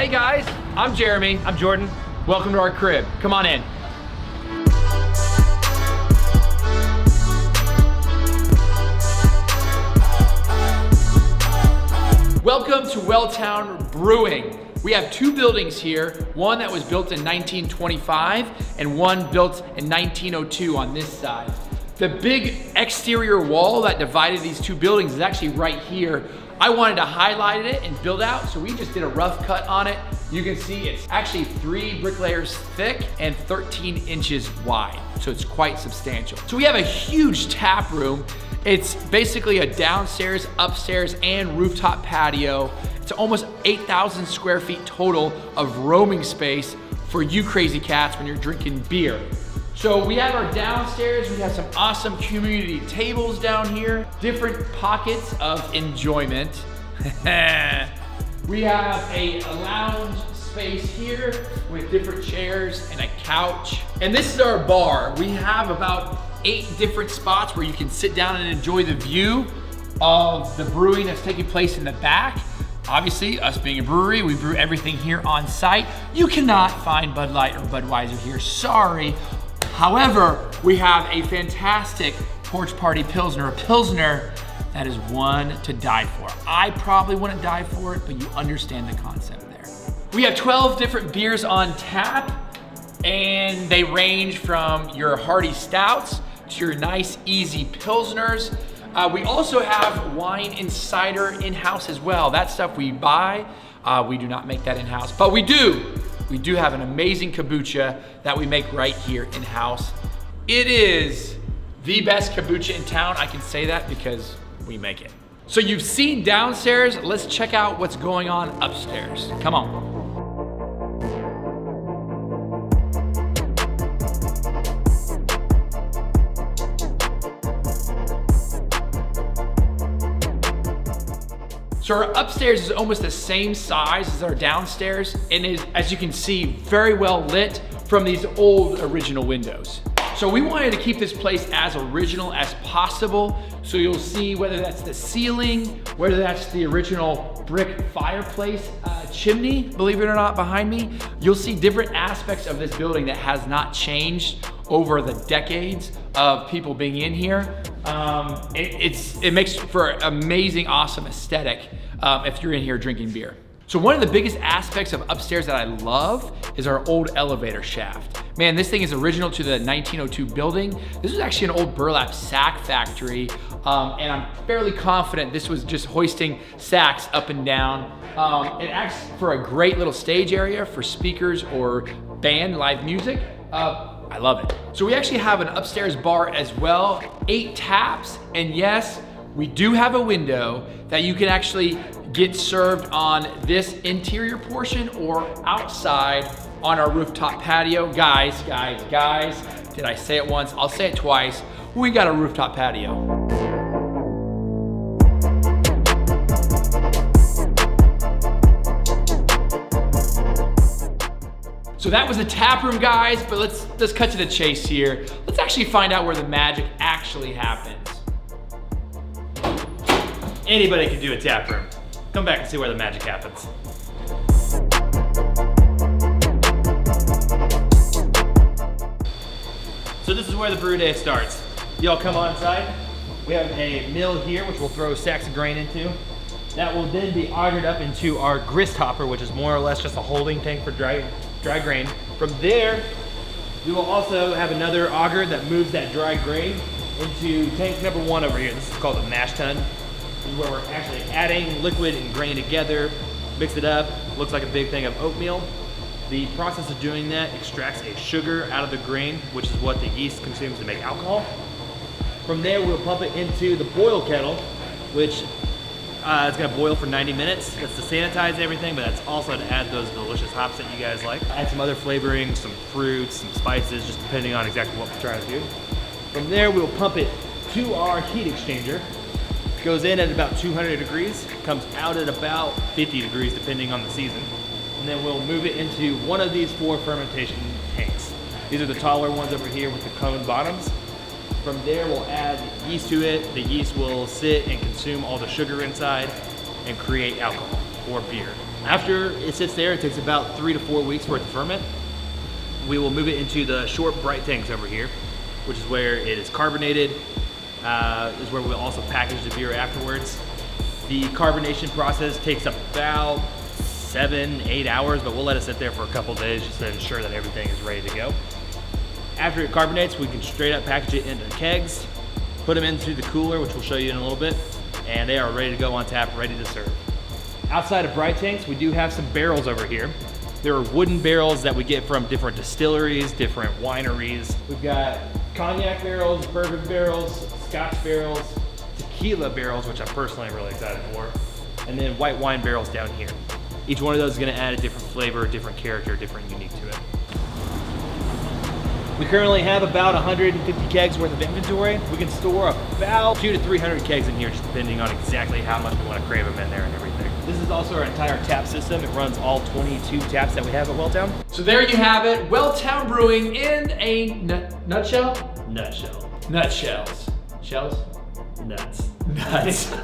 Hey guys, I'm Jeremy. I'm Jordan. Welcome to our crib. Come on in. Welcome to Welltown Brewing. We have two buildings here, one that was built in 1925 and one built in 1902 on this side. The big exterior wall that divided these two buildings is actually right here. I wanted to highlight it and build out, so we just did a rough cut on it. You can see it's actually 3 brick layers thick and 13 inches wide, so it's quite substantial. So we have a huge tap room. It's basically a downstairs, upstairs, and rooftop patio. It's almost 8,000 square feet total of roaming space for you crazy cats when you're drinking beer. So we have our downstairs, we have some awesome community tables down here, different pockets of enjoyment. We have a lounge space here with different chairs and a couch. And this is our bar. We have about 8 different spots where you can sit down and enjoy the view of the brewing that's taking place in the back. Obviously, us being a brewery, we brew everything here on site. You cannot find Bud Light or Budweiser here, sorry. However, we have a fantastic porch party Pilsner, a Pilsner that is one to die for. I probably wouldn't die for it, but you understand the concept there. We have 12 different beers on tap, and they range from your hearty stouts to your nice, easy Pilsners. We also have wine and cider in-house as well. That stuff we buy. We do not make that in-house, but we do. We do have an amazing kombucha that we make right here in-house. It is the best kombucha in town. I can say that because we make it. So you've seen downstairs, let's check out what's going on upstairs. Come on. So our upstairs is almost the same size as our downstairs and is, as you can see, very well lit from these old original windows. So we wanted to keep this place as original as possible. So you'll see whether that's the ceiling, whether that's the original brick fireplace chimney, believe it or not, behind me. You'll see different aspects of this building that has not changed over the decades of people being in here. It makes for an amazing, awesome aesthetic if you're in here drinking beer. So one of the biggest aspects of upstairs that I love is our old elevator shaft. Man, this thing is original to the 1902 building. This was actually an old burlap sack factory, and I'm fairly confident this was just hoisting sacks up and down. It acts for a great little stage area for speakers or band, live music. I love it. So we actually have an upstairs bar as well, 8 taps, and yes, we do have a window that you can actually get served on this interior portion or outside on our rooftop patio. Guys, did I say it once? I'll say it twice. We got a rooftop patio. So that was the tap room, guys, but let's cut to the chase here. Let's actually find out where the magic actually happens. Anybody can do a tap room. Come back and see where the magic happens. So this is where the brew day starts. Y'all come on inside. We have a mill here, which we'll throw sacks of grain into. That will then be augered up into our grist hopper, which is more or less just a holding tank for dry grain. From there, we will also have another auger that moves that dry grain into tank number 1 over here. This is called a mash tun. This is where we're actually adding liquid and grain together, mix it up, looks like a big thing of oatmeal. The process of doing that extracts a sugar out of the grain, which is what the yeast consumes to make alcohol. From there, we'll pump it into the boil kettle, which it's gonna boil for 90 minutes. That's to sanitize everything, but that's also to add those delicious hops that you guys like. Add some other flavorings, some fruits, some spices, just depending on exactly what we're trying to do. From there, we'll pump it to our heat exchanger. It goes in at about 200 degrees, comes out at about 50 degrees depending on the season. And then we'll move it into one of these 4 fermentation tanks. These are the taller ones over here with the cone bottoms. From there, we'll add yeast to it. The yeast will sit and consume all the sugar inside and create alcohol. or beer. After it sits there, it takes about 3 to 4 weeks for it to ferment. We will move it into the short bright tanks over here, which is where it is carbonated, is where we'll also package the beer afterwards. The carbonation process takes about 7-8 hours, but we'll let it sit there for a couple days just to ensure that everything is ready to go. After it carbonates, we can straight up package it into kegs, put them into the cooler, which we'll show you in a little bit, and they are ready to go on tap, ready to serve. Outside of bright tanks, we do have some barrels over here. There are wooden barrels that we get from different distilleries, different wineries. We've got cognac barrels, bourbon barrels, scotch barrels, tequila barrels, which I'm personally really excited for, and then white wine barrels down here. Each one of those is gonna add a different flavor, different character, different unique to it. We currently have about 150 kegs worth of inventory. We can store about 200 to 300 kegs in here, just depending on exactly how much we want to crave them in there and everything. This is also our entire tap system. It runs all 22 taps that we have at Welltown. So there you have it, Welltown Brewing in a nutshell? Nutshell. Nutshells. Shells? Nuts. Nuts.